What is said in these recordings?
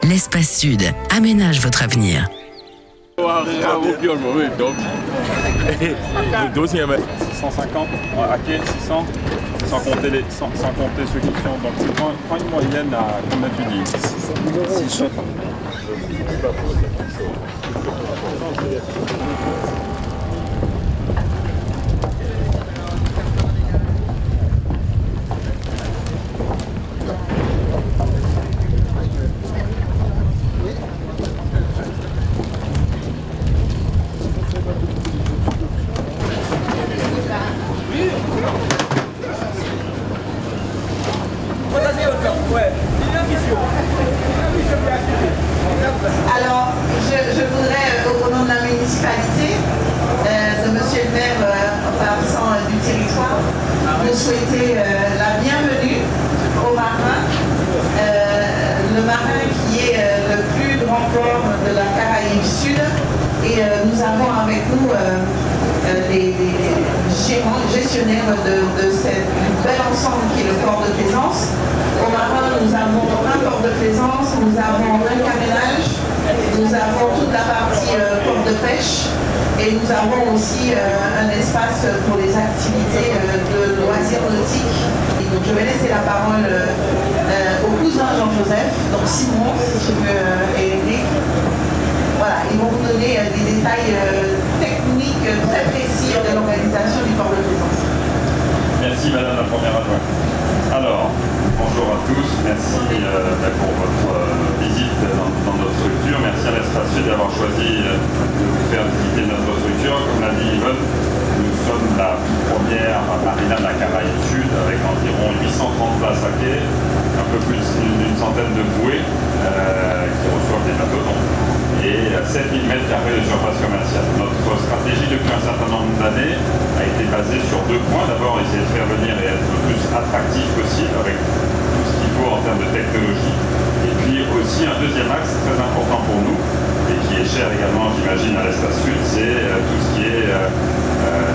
l'Espace Sud aménage votre avenir. Le dossier, 650, à quai 600, sans compter ceux qui sont. Donc tu prends une moyenne à combien tu dis 600. Alors, je voudrais, au nom de la municipalité, de monsieur le maire absent du territoire, vous souhaiter la bienvenue au marin. Le marin qui est le plus grand port de la Caraïbe Sud. Et nous avons avec nous les gestionnaires de cette bel ensemble qui est le port de plaisance. Au marin, nous avons un port de plaisance, nous avons un carénage, nous avons toute la partie port de pêche et nous avons aussi un espace pour les activités de loisirs nautiques. Et donc je vais laisser la parole au cousin Jean-Joseph, donc Simon, si tu veux, et Eric. Voilà, ils vont vous donner des détails techniques très précis de l'organisation du port de plaisance. Merci Madame la Première Adjointe. Alors, bonjour à tous, merci pour votre visite dans notre structure. Merci à l'Espace Sud d'avoir choisi de vous faire visiter notre structure. Comme l'a dit Yvonne, nous sommes la première marina de la Caraïbe Sud avec environ 830 places à quai, un peu plus d'une centaine de bouées qui reçoivent des bateaux et 7000 m² de surface commerciale. Notre stratégie depuis un certain nombre d'années a été basée sur deux points. D'abord, essayer de faire venir et être le plus attractif possible avec tout ce qu'il faut en termes de technologie. Et puis aussi un deuxième axe très important pour nous et qui est cher également, j'imagine, à l'Espace Sud, c'est tout ce qui est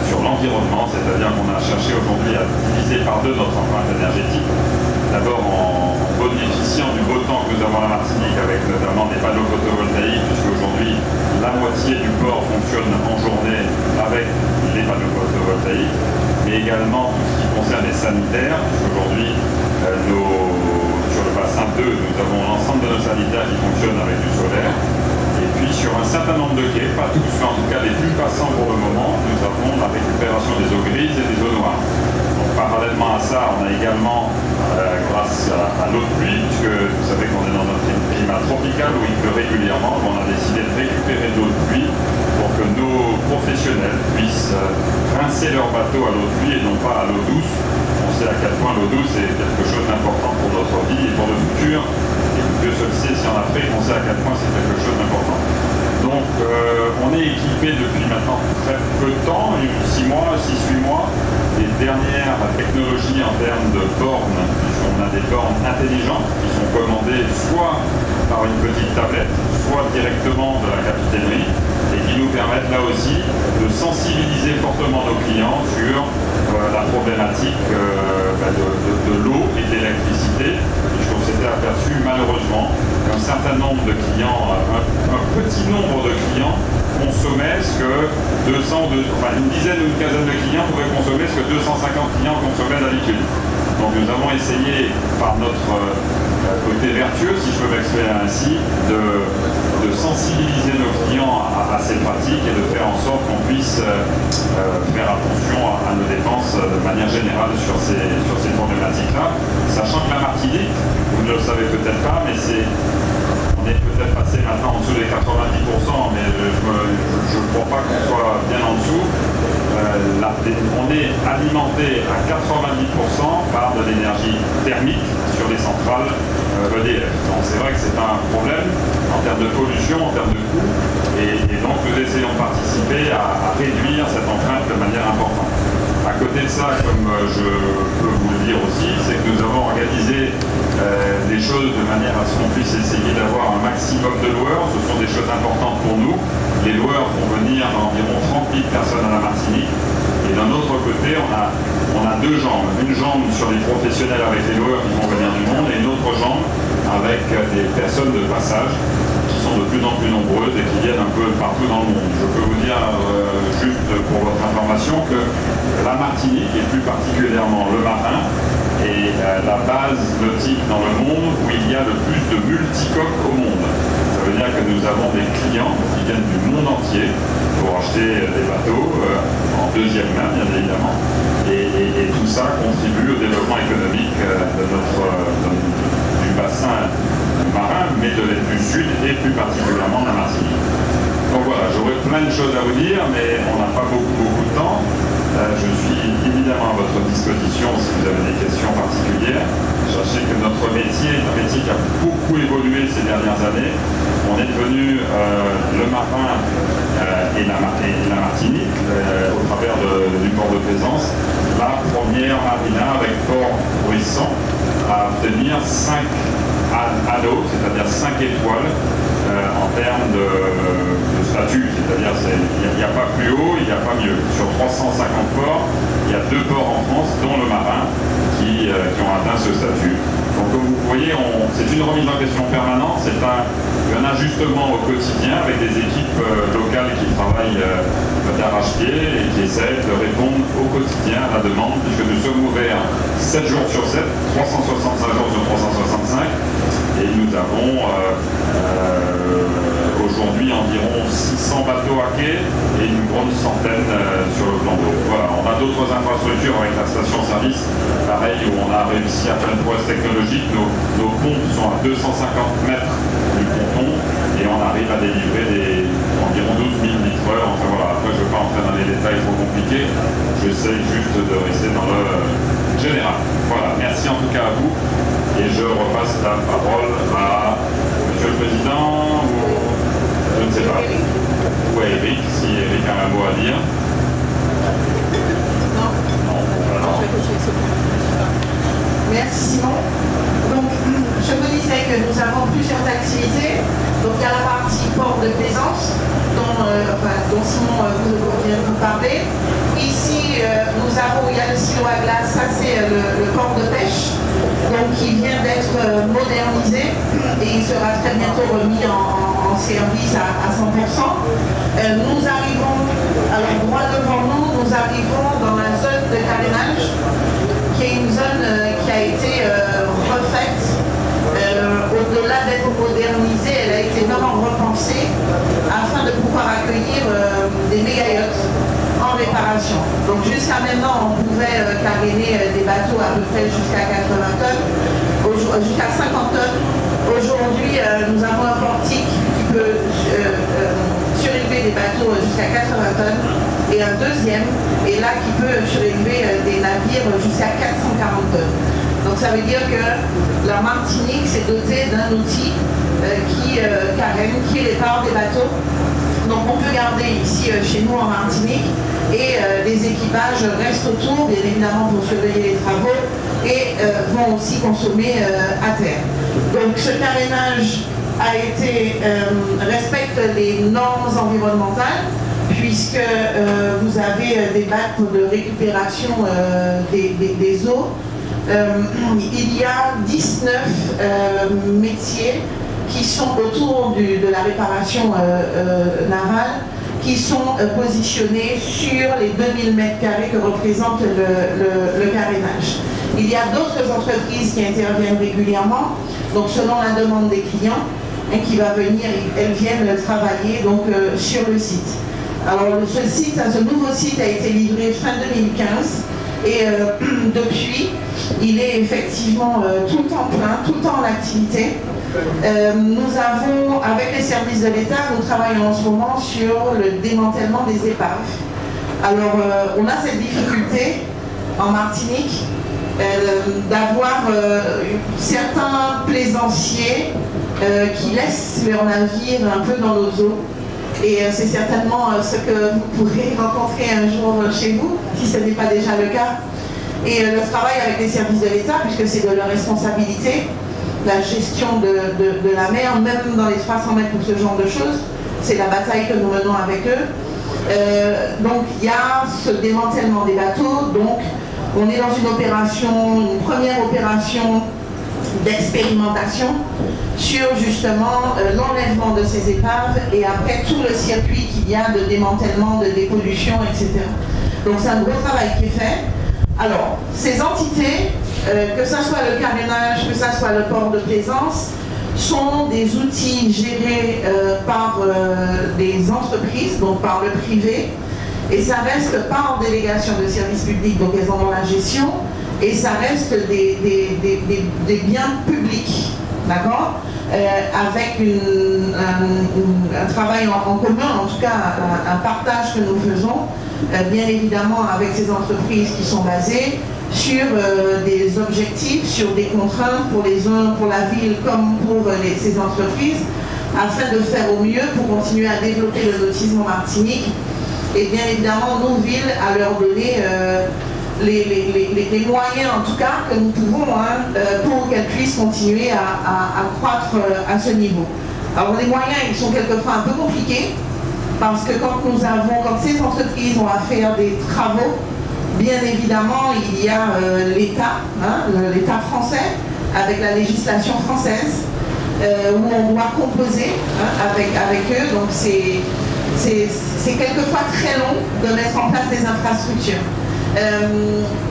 sur l'environnement, c'est-à-dire qu'on a cherché aujourd'hui à diviser par deux notre empreinte énergétique. D'abord en bénéficiant du beau temps que nous avons à la Martinique avec notamment des panneaux photovoltaïques, puisque aujourd'hui la moitié du port fonctionne en journée avec les panneaux photovoltaïques, mais également tout ce qui concerne les sanitaires, puisqu'aujourd'hui sur le bassin 2, nous avons l'ensemble de nos sanitaires qui fonctionnent avec du solaire. Et puis sur un certain nombre de quais, pas tous, mais en tout cas les plus passants pour le moment, nous avons la récupération des eaux grises et des eaux noires. Donc parallèlement à ça, on a également, grâce à l'eau de pluie, puisque vous savez qu'on est dans un climat tropical où il pleut régulièrement, on a décidé de récupérer de l'eau de pluie pour que nos professionnels puissent rincer leur bateau à l'eau de pluie et non pas à l'eau douce. On sait à quel point l'eau douce est quelque chose d'important pour notre vie et pour le futur. Dieu seul sait si en Afrique, on sait à quel point c'est quelque chose d'important. Donc on est équipé depuis maintenant très peu de temps, 6 mois, 6-8 mois, des dernières technologies en termes de bornes, puisqu'on a des bornes intelligentes qui sont commandées soit par une petite tablette, soit directement de la capitainerie, et qui nous permettent là aussi de sensibiliser fortement nos clients sur la problématique de l'eau et de l'électricité, puisqu'on s'était aperçu malheureusement qu'un certain nombre de clients, un petit nombre de clients consommaient ce que une dizaine ou une quinzaine de clients pouvaient consommer ce que 250 clients consommaient d'habitude. Donc nous avons essayé par notre côté vertueux, si je peux m'exprimer ainsi, de sensibiliser nos clients à ces pratiques et de faire en sorte qu'on puisse faire attention à nos dépenses de manière générale sur ces problématiques-là. Sachant que la Martinique, vous ne le savez peut-être pas, mais on est peut-être passé maintenant en dessous des 90%, mais je ne crois pas qu'on soit bien en dessous. On est alimenté à 90% par de l'énergie thermique sur les centrales EDF. Donc c'est vrai que c'est un problème en termes de pollution, en termes de coûts, et donc nous essayons de participer à réduire cette empreinte de manière importante. À côté de ça, comme je peux vous le dire aussi, c'est que nous avons organisé des choses de manière à ce qu'on puisse essayer d'avoir un maximum de loueurs. Ce sont des choses importantes pour nous. Les loueurs font venir environ 30 000 personnes à la Martinique. Et d'un autre côté, on a deux jambes. Une jambe sur les professionnels avec les loueurs qui font venir du monde et une autre jambe avec des personnes de passage qui sont de plus en plus nombreuses et qui viennent un peu partout dans le monde. Je peux vous dire, juste pour votre information, que la Martinique, et plus particulièrement le Marin, est la base nautique dans le monde où il y a le plus de multicoques au monde. Ça veut dire que nous avons des clients qui viennent du monde entier pour acheter des bateaux en deuxième main, bien évidemment. Et tout ça contribue au développement économique du bassin marin, mais du sud et plus particulièrement de la Martinique. Donc voilà, j'aurais plein de choses à vous dire, mais on n'a pas beaucoup de temps. Je suis évidemment à votre disposition si vous avez des questions particulières. Sachez que notre métier est un métier qui a beaucoup évolué ces dernières années. On est devenu le Marin et la Martinique, au travers du port de Plaisance, la première marina avec port bruissant à obtenir 5 anneaux, c'est-à-dire 5 étoiles en termes de statut, c'est-à-dire il n'y a pas plus haut, il n'y a pas mieux. Sur 350 ports, il y a 2 ports en France, dont le Marin, qui ont atteint ce statut. Donc comme vous voyez, c'est une remise en question permanente, c'est un ajustement au quotidien avec des équipes locales qui travaillent d'arrache-pied et qui essaient de répondre au quotidien à la demande, puisque nous sommes ouverts 7 jours sur 7, 365 jours sur 365, et nous avons aujourd'hui environ 600 bateaux à quai et une grande centaine sur le plan d'eau. Voilà, on a d'autres infrastructures avec la station-service, pareil, où on a réussi à faire une prouesse technologique. Nos pompes sont à 250 mètres du ponton et on arrive à délivrer environ 12 000 litres. Enfin voilà, après je ne vais pas entrer dans les détails trop compliqués, j'essaie juste de rester dans le général. Voilà, merci en tout cas à vous et je repasse la parole à Monsieur le Président ou je ne sais pas. Ou à Eric, si Eric a un mot à dire. Non. Alors. Merci Simon. Donc, je vous disais que nous avons plusieurs activités. Donc, il y a la partie port de Plaisance, dont Simon vient de vous parler. Ici, il y a le silo à glace, ça c'est le port de pêche, donc qui vient d'être modernisé et il sera très bientôt remis en service à 100%. Nous arrivons, alors droit devant nous arrivons dans la zone de carénage, qui est une zone qui a été refaite. Au-delà d'être modernisée, elle a été vraiment repensée afin de pouvoir accueillir des méga-yachts en réparation. Donc jusqu'à maintenant, on pouvait caréner des bateaux à peu près jusqu'à 80 tonnes, jusqu'à 50 tonnes. Aujourd'hui, nous avons un portique qui peut surélever des bateaux jusqu'à 80 tonnes et un deuxième, et là qui peut surélever des navires jusqu'à 440 tonnes. Donc ça veut dire que la Martinique s'est dotée d'un outil qui carène, qui répare des bateaux. Donc on peut garder ici chez nous en Martinique et les équipages restent autour, bien évidemment pour surveiller les travaux et vont aussi consommer à terre. Donc ce carénage respecte les normes environnementales puisque vous avez des bacs de récupération des eaux. Il y a 19 métiers qui sont autour de la réparation navale, qui sont positionnés sur les 2000 m² que représente le carénage. Il y a d'autres entreprises qui interviennent régulièrement, donc selon la demande des clients, qui va venir, elles viennent travailler donc, sur le site. Alors ce nouveau site a été livré fin 2015 et depuis, il est effectivement tout le temps plein, tout le temps en activité. Nous avons, avec les services de l'État, nous travaillons en ce moment sur le démantèlement des épaves. Alors, on a cette difficulté en Martinique d'avoir certains plaisanciers qui laissent leurs navires un peu dans nos eaux. Et c'est certainement ce que vous pourrez rencontrer un jour chez vous, si ce n'est pas déjà le cas. Et le travail avec les services de l'État, puisque c'est de leur responsabilité, la gestion de la mer, même dans les 300 mètres ou ce genre de choses, c'est la bataille que nous menons avec eux. Donc il y a ce démantèlement des bateaux, donc on est dans une opération, une première opération d'expérimentation sur justement l'enlèvement de ces épaves et après tout le circuit qu'il y a de démantèlement, de dépollution, etc. Donc c'est un gros travail qui est fait. Alors, ces entités, que ce soit le carénage, que ce soit le port de plaisance, sont des outils gérés par des entreprises, donc par le privé, et ça reste pas en délégation de service public, donc elles en ont la gestion, et ça reste des biens publics, d'accord, avec un travail en commun, en tout cas un partage que nous faisons, bien évidemment avec ces entreprises qui sont basées sur des objectifs, sur des contraintes pour les uns, pour la ville comme pour ces entreprises, afin de faire au mieux pour continuer à développer le nautisme en Martinique et bien évidemment nos villes à leur donner les moyens en tout cas que nous pouvons pour qu'elles puissent continuer à croître à ce niveau. Alors les moyens ils sont quelquefois un peu compliqués parce que quand ces entreprises ont à faire des travaux, bien évidemment, il y a l'État, l'État français, avec la législation française, où on doit composer avec eux. Donc c'est quelquefois très long de mettre en place des infrastructures.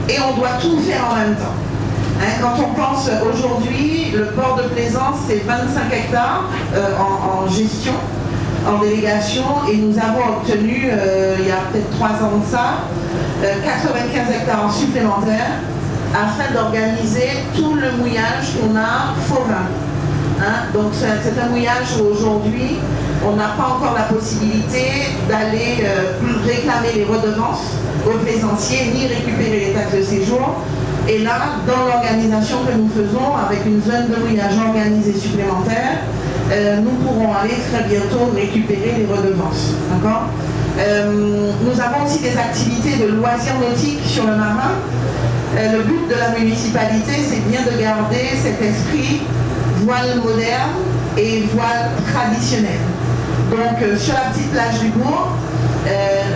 Et on doit tout faire en même temps. Quand on pense aujourd'hui, le port de plaisance, c'est 25 hectares en gestion, en délégation, et nous avons obtenu, il y a peut-être 3 ans de ça, 95 hectares supplémentaires afin d'organiser tout le mouillage qu'on a forain. Donc c'est un mouillage où aujourd'hui on n'a pas encore la possibilité d'aller réclamer les redevances aux plaisanciers ni récupérer les taxes de séjour. Et là, dans l'organisation que nous faisons avec une zone de mouillage organisée supplémentaire, nous pourrons aller très bientôt récupérer les redevances. D'accord ? Nous avons aussi des activités de loisirs nautiques sur le marin. Le but de la municipalité, c'est bien de garder cet esprit voile moderne et voile traditionnel. Donc sur la petite plage du bourg,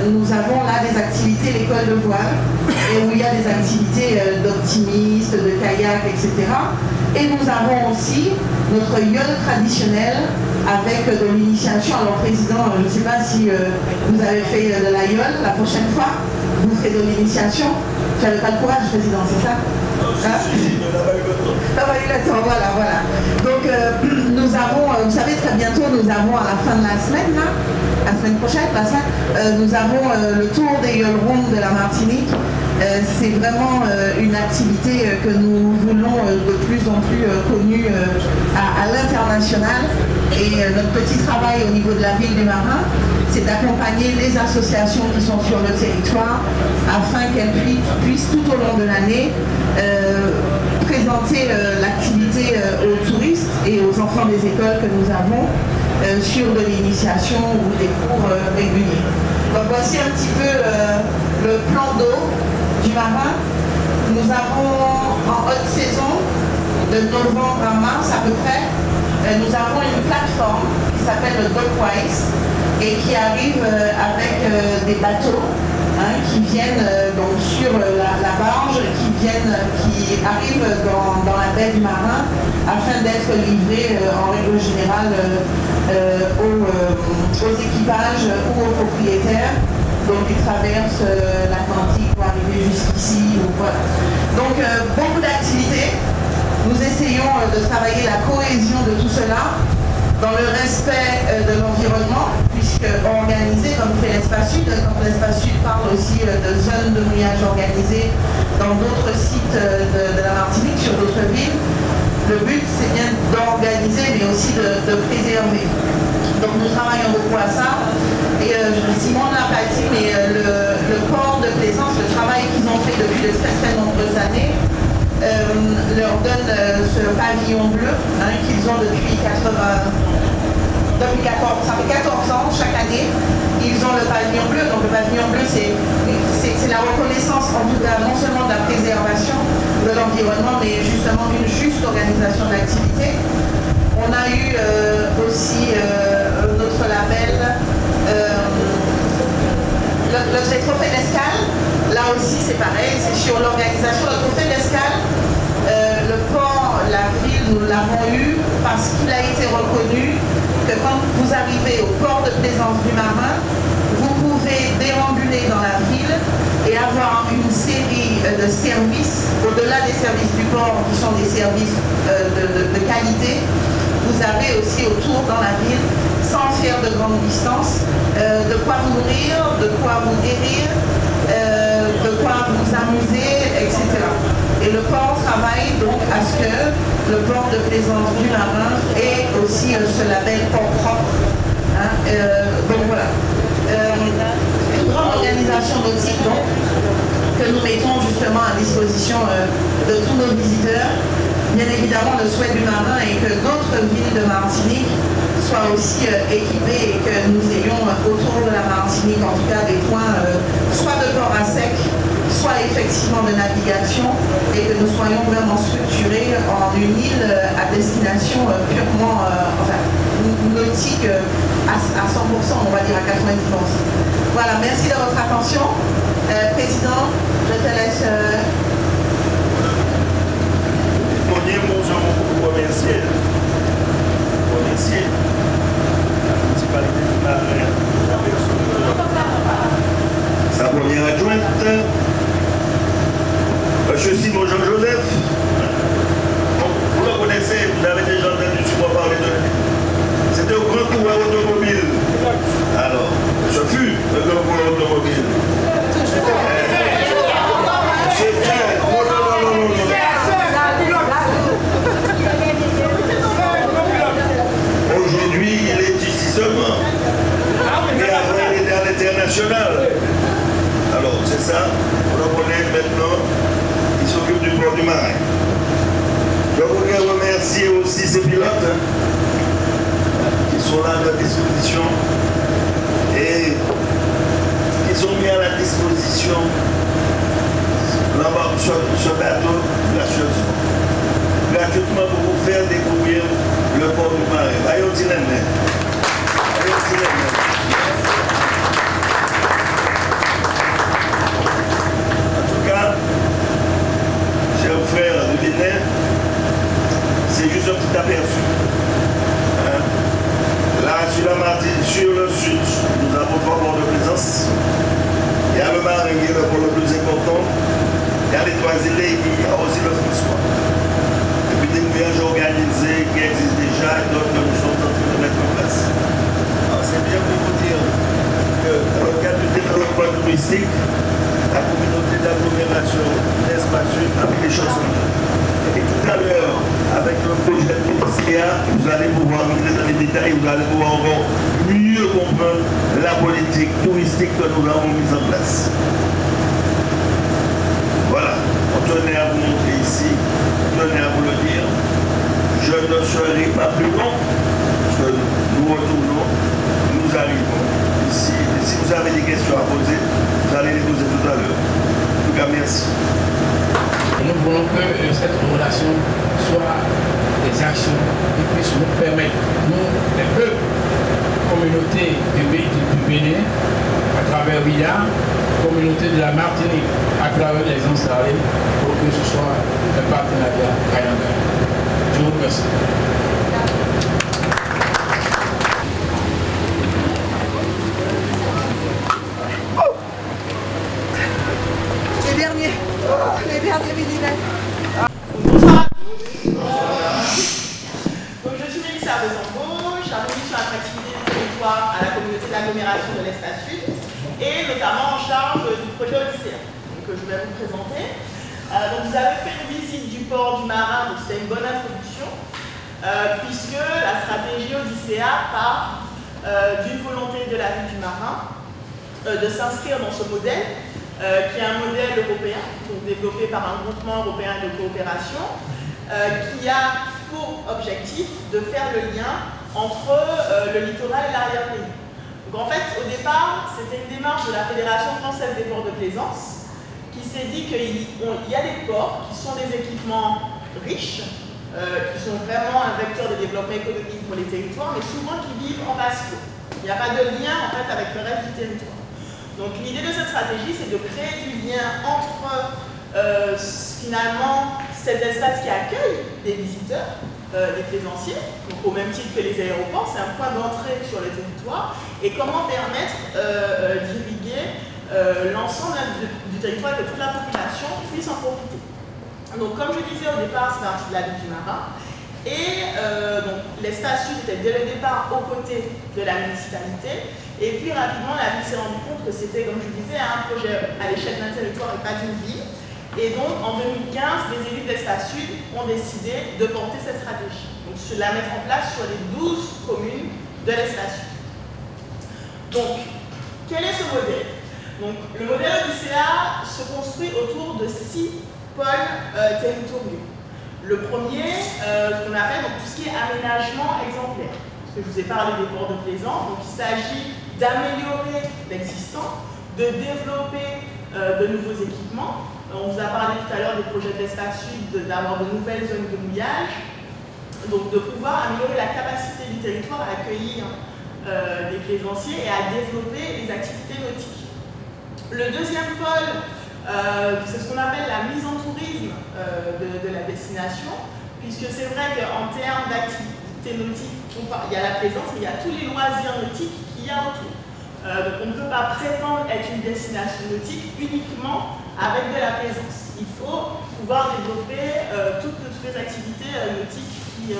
nous avons là des activités, l'école de voile, et où il y a des activités d'optimistes, de kayak, etc. Et nous avons aussi notre yole traditionnel avec de l'initiation. Alors président, je ne sais pas si vous avez fait de la yole la prochaine fois, vous ferez de l'initiation. Tu n'avais pas le courage, président, c'est ça? Voilà. Donc nous avons, vous savez très bientôt, nous avons à la fin de la semaine, là, la semaine prochaine, nous avons le tour des Yoles Rondes de la Martinique. C'est vraiment une activité que nous voulons de plus en plus connue à l'international. Et notre petit travail au niveau de la ville des Marins, c'est d'accompagner les associations qui sont sur le territoire afin qu'elles puissent tout au long de l'année présenter l'activité aux touristes et aux enfants des écoles que nous avons sur de l'initiation ou des cours réguliers. Donc voici un petit peu le plan d'eau du marin. Nous avons en haute saison, de novembre à mars à peu près, nous avons une plateforme qui s'appelle le Dockwise et qui arrive avec des bateaux qui viennent donc sur la barge, qui arrivent dans la baie du Marin afin d'être livrés en règle générale aux équipages ou aux propriétaires. Donc ils traversent l'Atlantique pour arriver jusqu'ici. Voilà. Donc beaucoup d'activités. Nous essayons de travailler la cohésion de tout cela dans le respect de l'environnement, puisque organisé comme fait l'Espace Sud, quand l'Espace Sud parle aussi de zones de mouillage organisées dans d'autres sites de la Martinique, sur d'autres villes. Le but c'est bien d'organiser mais aussi de préserver. Donc nous travaillons beaucoup à ça. Et Simon n'a pas dit, mais le port de plaisance, le travail qu'ils ont fait depuis de très très nombreuses années, leur donne ce pavillon bleu qu'ils ont depuis 14 ans, chaque année, ils ont le pavillon bleu. Donc le pavillon bleu, c'est la reconnaissance, en tout cas, non seulement de la préservation de l'environnement, mais justement d'une juste organisation de l'activité. On a eu aussi notre label, le trophée d'escale. Là aussi, c'est pareil, c'est sur l'organisation. Le trophée d'escale, le port, la ville parce qu'il a été reconnu que quand vous arrivez au port de plaisance du Marin, vous pouvez déambuler dans la ville et avoir une série de services, au-delà des services du port qui sont des services de qualité. Vous avez aussi autour dans la ville, sans faire de grandes distances, de quoi vous nourrir, de quoi vous guérir, de quoi vous amuser, etc. Et le port travaille donc à ce que le port de plaisance du Marin ait aussi ce label port propre. Hein, donc voilà. Une grande organisation nautique donc, que nous mettons justement à disposition de tous nos visiteurs. Bien évidemment, le souhait du Marin est que d'autres villes de Martinique soient aussi équipées et que nous ayons autour de la Martinique en tout cas des points soit de port à sec, soit effectivement de navigation, et que nous soyons vraiment structurés en une île à destination purement nautique à 100%, on va dire à 90%. Voilà, merci de votre attention. Président, je te laisse... Vous remercier la municipalité du Marin, la personne sa première adjointe, M. Simon Jean-Joseph. Vous le connaissez, vous avez déjà entendu souvent parler de lui. C'était un grand coureur automobile. Alors, ce fut un grand coureur automobile. Aujourd'hui, il est ici seulement. Mais après, il était à l'international. Alors, c'est ça. On le connaît maintenant. Il s'occupe du port du Marin. Je voudrais remercier aussi ces pilotes qui sont là à notre disposition et qui sont mis à la disposition ce bateau gracieusement. Gratuitement pour vous faire découvrir le port du Marin. Voyons Tinémé. En tout cas, chers frères de Bénin, c'est juste un petit aperçu. Hein? Là, sur le sud, nous avons trois ports de plaisance. Il y a le Marin qui est le port le plus important. Il y a les trois îles et il y a aussi le François. Et puis des voyages organisés qui existent déjà et d'autres que nous sommes en train de mettre en place. Alors c'est bien pour vous dire que dans le cadre du développement touristique, la communauté d'agglomération d'espace sud a pris les choses en main. Et tout à l'heure, avec le projet de l'ICA, vous allez pouvoir entrer dans les détails, vous allez pouvoir encore mieux comprendre la politique touristique que nous avons mise en place. Voilà, on tenait à vous montrer ici, on tenait à vous le dire. Je ne serai pas plus long, parce que nous retournons, nous arrivons ici. Et si vous avez des questions à poser, vous allez les poser tout à l'heure. En tout cas, merci. Nous voulons que cette relation soit des actions qui puissent nous permettre, nous, les peuples, communauté du Bénin, à travers Villa, communauté de la Martinique, à travers les installés, pour que ce soit un partenariat gagnant. Je vous remercie. Les derniers millénaires. Bonsoir à tous. Donc, je suis Mélissa Bezambo, chargée de mission attractivité du territoire à la communauté d'agglomération de l'espace sud et notamment en charge du projet Odyssée que je vais vous présenter. Donc, vous avez fait une visite du port du Marin, donc c'était une bonne introduction puisque la stratégie Odyssea part d'une volonté de la ville du Marin de s'inscrire dans ce modèle qui est un modèle européen, donc développé par un groupement européen de coopération, qui a pour objectif de faire le lien entre le littoral et l'arrière-pays. Donc en fait, au départ, c'était une démarche de la Fédération française des ports de plaisance, qui s'est dit qu'il y a des ports qui sont des équipements riches, qui sont vraiment un vecteur de développement économique pour les territoires, mais souvent qui vivent en vase clos. Il n'y a pas de lien en fait avec le reste du territoire. Donc l'idée de cette stratégie, c'est de créer du lien entre finalement cet espace qui accueille des visiteurs des plaisanciers, donc au même titre que les aéroports, c'est un point d'entrée sur le territoire, et comment permettre d'irriguer l'ensemble du territoire et que toute la population puisse en profiter. Donc comme je disais au départ, c'est parti de la ville du Marin, et donc l'espace sud était dès le départ aux côtés de la municipalité, et puis rapidement la ville s'est rendue compte que c'était, comme je disais, un projet à l'échelle d'un territoire et pas d'une ville. Et donc, en 2015, les élus de l'Espace Sud ont décidé de porter cette stratégie. Donc, de la mettre en place sur les 12 communes de l'Espace Sud. Donc, quel est ce modèle? Donc, le modèle Odyssea se construit autour de 6 pôles territoriaux. Le premier, qu'on appelle donc, tout ce qui est aménagement exemplaire. Parce que je vous ai parlé des ports de plaisance. Donc, il s'agit d'améliorer l'existant, de développer de nouveaux équipements. On vous a parlé tout à l'heure des projets de l'Espace Sud, d'avoir de nouvelles zones de mouillage, donc de pouvoir améliorer la capacité du territoire à accueillir des plaisanciers et à développer les activités nautiques. Le deuxième pôle, c'est ce qu'on appelle la mise en tourisme de la destination, puisque c'est vrai qu'en termes d'activités nautiques, il y a la plaisance, mais il y a tous les loisirs nautiques qu'il y a autour. Donc on ne peut pas prétendre être une destination nautique uniquement avec de la plaisance. Il faut pouvoir développer toutes les activités nautiques qu'il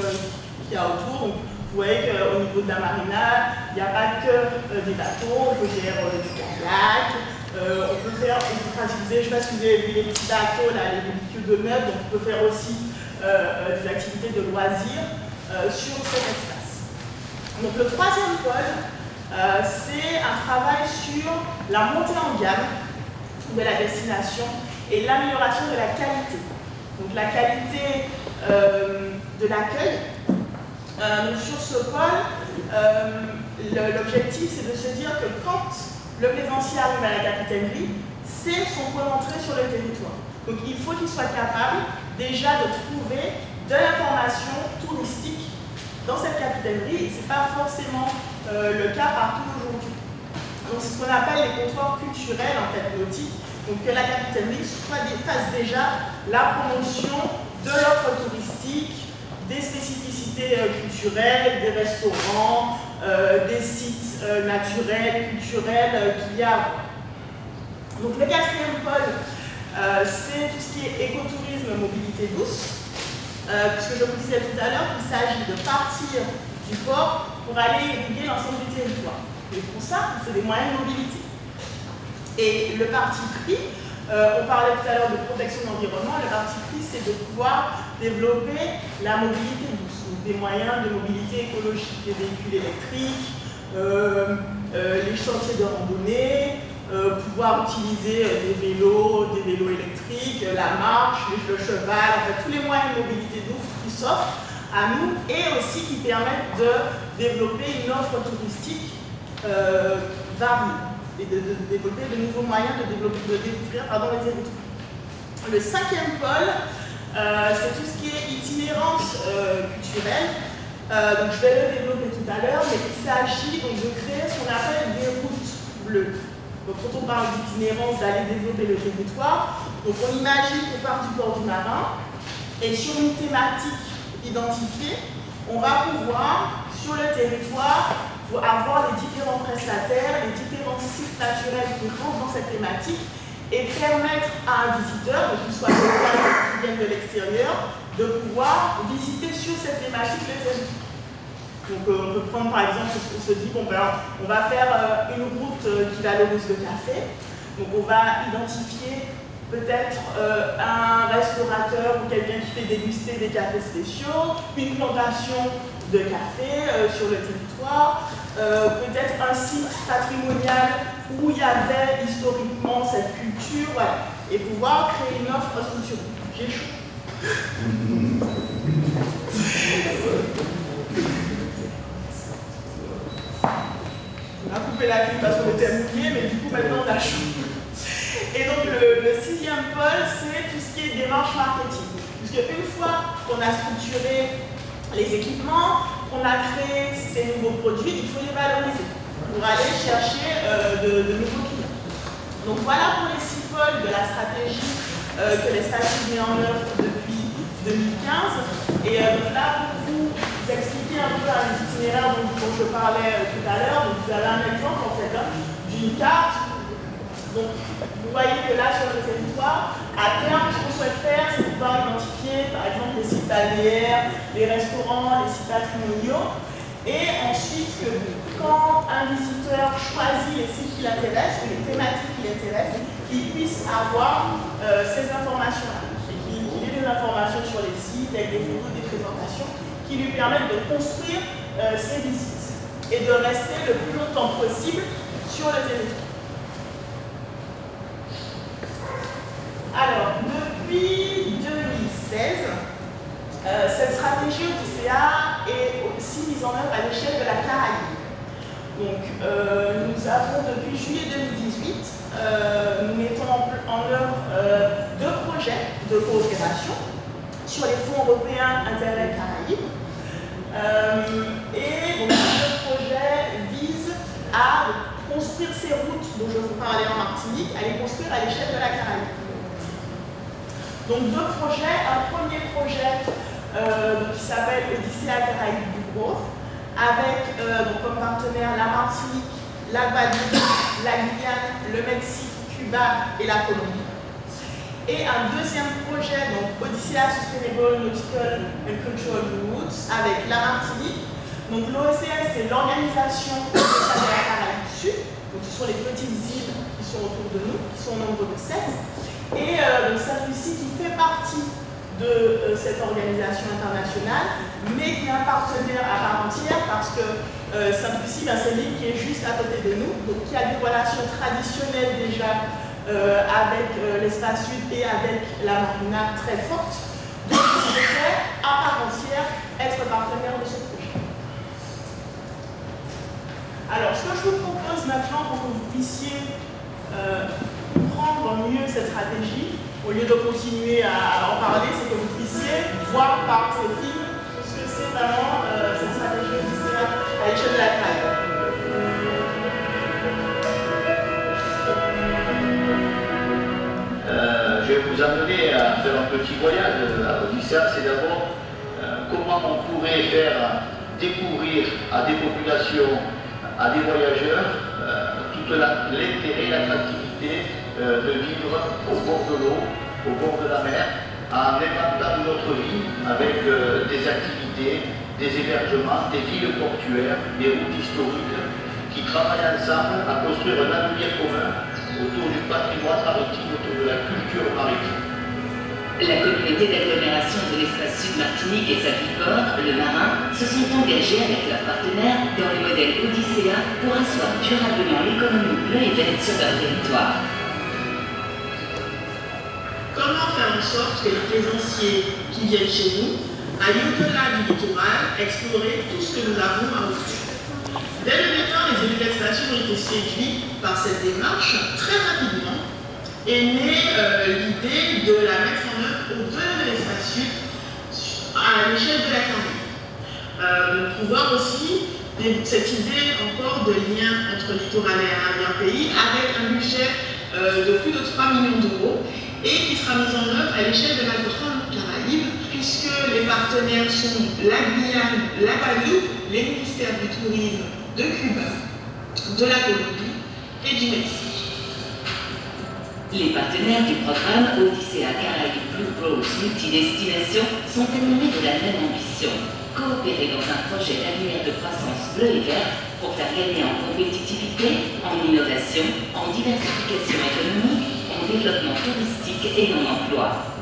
y a autour. Donc, vous voyez qu'au niveau de la marina, il n'y a pas que des bateaux, on peut faire du kayak, on peut utiliser, je ne sais pas si vous avez vu les petits bateaux, là, les véhicules de meubles, donc on peut faire aussi des activités de loisirs sur cet espace. Donc le troisième pôle, c'est un travail sur la montée en gamme de la destination et l'amélioration de la qualité. Donc la qualité de l'accueil. Sur ce pôle, l'objectif c'est de se dire que quand le plaisancier arrive à la capitainerie, c'est son point d'entrée sur le territoire. Donc il faut qu'il soit capable déjà de trouver de l'information touristique dans cette capitainerie, et ce n'est pas forcément le cas partout aujourd'hui. Donc c'est ce qu'on appelle les comptoirs culturels en fait nautiques. Donc que la capitainerie fasse déjà la promotion de l'offre touristique, des spécificités culturelles, des restaurants, des sites naturels, culturels qu'il y a. Donc le quatrième pôle, c'est tout ce qui est écotourisme, mobilité douce. Puisque je vous disais tout à l'heure qu'il s'agit de partir du port pour aller irriguer l'ensemble du territoire. Et pour ça, c'est des moyens de mobilité. Et le parti pris, on parlait tout à l'heure de protection de l'environnement, le parti pris, c'est de pouvoir développer la mobilité douce, donc des moyens de mobilité écologique, des véhicules électriques, les chantiers de randonnée, pouvoir utiliser des vélos électriques, la marche, le cheval, en fait tous les moyens de mobilité douce qui s'offrent à nous et aussi qui permettent de développer une offre touristique variée et de développer de nouveaux moyens de découvrir les territoires. Le cinquième pôle, c'est tout ce qui est itinérance culturelle. Donc je vais le développer tout à l'heure, mais il s'agit donc de créer ce qu'on appelle des routes bleues. Donc quand on parle d'itinérance, d'aller développer le territoire, donc on imagine qu'on part du port du Marin et sur une thématique identifiée, on va pouvoir, sur le territoire, avoir les différents prestataires, les différents sites naturels qui rentrent dans cette thématique et permettre à un visiteur, qu'il soit local ou qui vienne de l'extérieur, de pouvoir visiter sur cette thématique le territoire. Donc on peut prendre par exemple, on se dit, bon, ben, on va faire une route qui valorise le café. Donc on va identifier peut-être un restaurateur ou quelqu'un qui fait déguster des cafés spéciaux, une plantation de café sur le territoire, peut-être un site patrimonial où il y avait historiquement cette culture, voilà, et pouvoir créer une offre structurée. J'ai chaud. On a coupé la clim parce qu'on était mouillé, mais du coup maintenant on a chaud. Et donc le sixième pôle, c'est tout ce qui est démarche marketing. Puisque une fois qu'on a structuré les équipements, qu'on a créé ces nouveaux produits, il faut les valoriser pour aller chercher de nouveaux clients. Donc voilà pour les 6 pôles de la stratégie que l'Espace Sud met en œuvre depuis 2015. Et donc là, expliquer un peu les itinéraires dont je parlais tout à l'heure. Donc vous avez un exemple en fait d'une carte. Donc vous voyez que là sur le territoire, à terme, ce qu'on souhaite faire, c'est pouvoir identifier par exemple les sites balnéaires, les restaurants, les sites patrimoniaux. Et ensuite, quand un visiteur choisit les sites qui l'intéressent, ou les thématiques qui l'intéressent, qu'il puisse avoir ces informations-là. Et qu'il ait des informations sur les sites, avec des photos, des présentations, qui lui permettent de construire ses visites et de rester le plus longtemps possible sur le territoire. Alors, depuis 2016, cette stratégie ODCA est aussi mise en œuvre à l'échelle de la Caraïbe. Donc, nous avons depuis juillet 2018, nous mettons en œuvre 2 projets de coopération sur les fonds européens Interreg Caraïbes. Et donc, ce projet vise à construire ces routes dont je vous parlais en Martinique, à les construire à l'échelle de la Caraïbe. Donc 2 projets, un premier projet qui s'appelle Odyssea Caraïbes du Growth, avec comme partenaire la Martinique, la Guadeloupe, la Guyane, le Mexique, Cuba et la Colombie. Et un deuxième projet, donc Odyssea Sustainable Nautical and Cultural Routes, avec la Martinique. Donc l'OECS, c'est l'organisation de la Caraïbe Sud. Donc ce sont les petites îles qui sont autour de nous, qui sont au nombre de 7. Et Saint-Lucie qui fait partie de cette organisation internationale, mais qui est un partenaire à part entière parce que Saint-Lucie, c'est l'île qui est juste à côté de nous, donc qui a des relations traditionnelles déjà avec l'espace sud et avec la marina très forte. Donc il devrait à part entière être partenaire de ce projet. Alors ce que je vous propose maintenant pour que vous puissiez comprendre mieux cette stratégie, au lieu de continuer à en parler, c'est que vous puissiez voir par ces films ce que c'est vraiment cette stratégie ODCA à l'échelle de la Caraïbe. Je vais vous amener à faire un petit voyage à l'Odyssea. C'est d'abord comment on pourrait faire découvrir à des populations, à des voyageurs, tout l'intérêt, l'attractivité de vivre au bord de l'eau, au bord de la mer, en inventant notre vie avec des activités, des hébergements, des villes portuaires, des routes historiques qui travaillent ensemble à construire un avenir commun autour du patrimoine maritime, autour de la culture maritime. La communauté d'agglomération de l'espace sud Martinique et sa Port, le Marin, se sont engagés avec leurs partenaires dans le modèle Odyssea pour asseoir durablement l'économie bleue et verte sur leur territoire. Comment faire en sorte que les plaisanciers qui viennent chez nous aillent au-delà du littoral explorer tout ce que nous avons à offrir? Dès le départ, les élus de la station ont été séduits par cette démarche. Très rapidement est née l'idée de la mettre en œuvre au-delà de l'espace sud à l'échelle de la Caraïbe. De pouvoir aussi cette idée encore de lien entre littoral et arrière-pays avec un budget de plus de 3 millions d'euros et qui sera mise en œuvre à l'échelle de la grande Caraïbe, puisque les partenaires sont la Guyane, la Guadeloupe, les ministères du tourisme de Cuba, de la Colombie et du Mexique. Les partenaires du programme Odyssea Caraïbes Blue Growth Multidestination sont animés de la même ambition, coopérer dans un projet d'avenir de croissance bleue et verte pour faire gagner en compétitivité, en innovation, en diversification économique, en développement touristique et en emploi.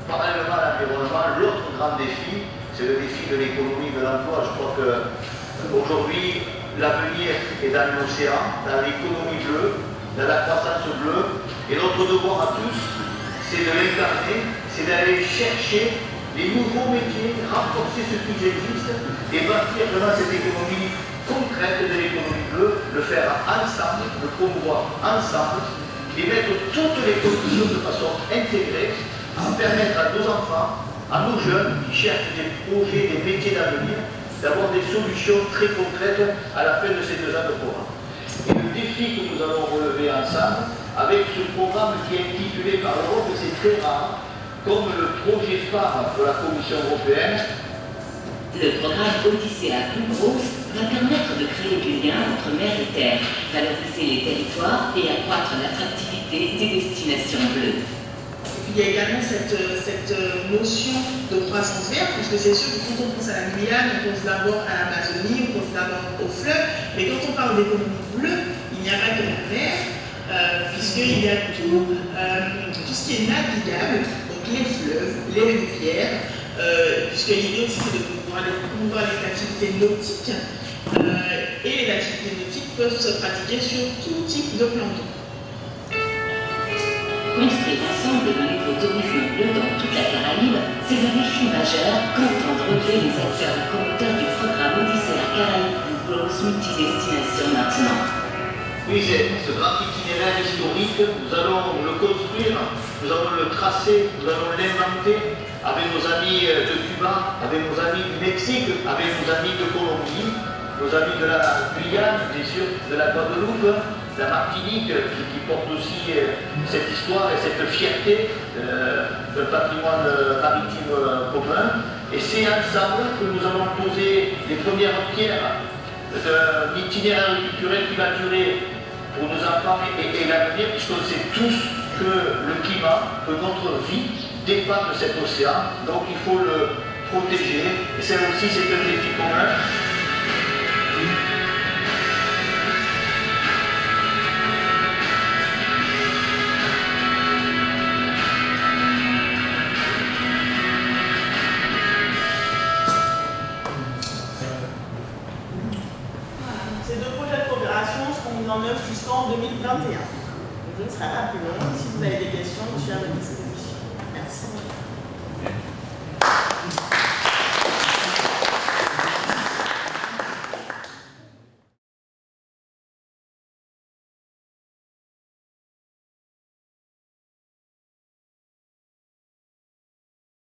Parallèlement à l'environnement, l'autre grand défi, c'est le défi de l'économie de l'emploi. Je crois qu'aujourd'hui, l'avenir est dans l'océan, dans l'économie bleue, dans la croissance bleue. Et notre devoir à tous, c'est de l'incarner, c'est d'aller chercher les nouveaux métiers, renforcer ce qui existe et bâtir vraiment cette économie concrète de l'économie bleue, le faire ensemble, le promouvoir ensemble et mettre toutes les conditions de façon intégrée à permettre à nos enfants, à nos jeunes qui cherchent des projets, des métiers d'avenir, d'avoir des solutions très concrètes à la fin de ces 2 ans de programme. Et le défi que nous allons relever ensemble, avec ce programme qui est intitulé par l'Europe, c'est très rare, comme le projet phare de la Commission européenne, Le programme Odyssea Blue Grosse va permettre de créer du lien entre mer et terre, valoriser les territoires et accroître l'attractivité des destinations bleues. Il y a également cette notion de croissance verte, puisque c'est sûr que quand on pense à la Guyane, on pense d'abord à l'Amazonie, on pense d'abord au fleuve, mais quand on parle d'économie bleue, il n'y a pas que la mer, puisqu'il y a tout ce qui est navigable, donc les fleuves, les rivières, puisque l'idée aussi c'est de pouvoir promouvoir les activités nautiques, et les activités nautiques peuvent se pratiquer sur tout type de plancton. Construire ensemble un nouveau tourisme bleu dans toute la Caraïbe, c'est le défi majeur qu'entendent relever les acteurs et promoteurs du programme Odyssea Caraïbes Blue Grosse multidestination maintenant. Oui, ce grand itinéraire historique, nous allons le construire, nous allons le tracer, nous allons l'inventer avec nos amis de Cuba, avec nos amis du Mexique, avec nos amis de Colombie, nos amis de la Guyane, bien sûr, de la Guadeloupe, la Martinique, qui porte aussi cette histoire et cette fierté d'un patrimoine maritime commun. Et c'est ensemble que nous allons poser les premières pierres d'un itinéraire culturel qui va durer pour nos enfants et l'avenir, puisqu'on sait tous que le climat, que notre vie dépend de cet océan, donc il faut le protéger. Et ça aussi, c'est un défi commun. Ces deux projets de coopération seront mis en œuvre jusqu'en 2021. Je ne serai pas plus long. Si vous avez des questions, je suis à votre disposition. Merci.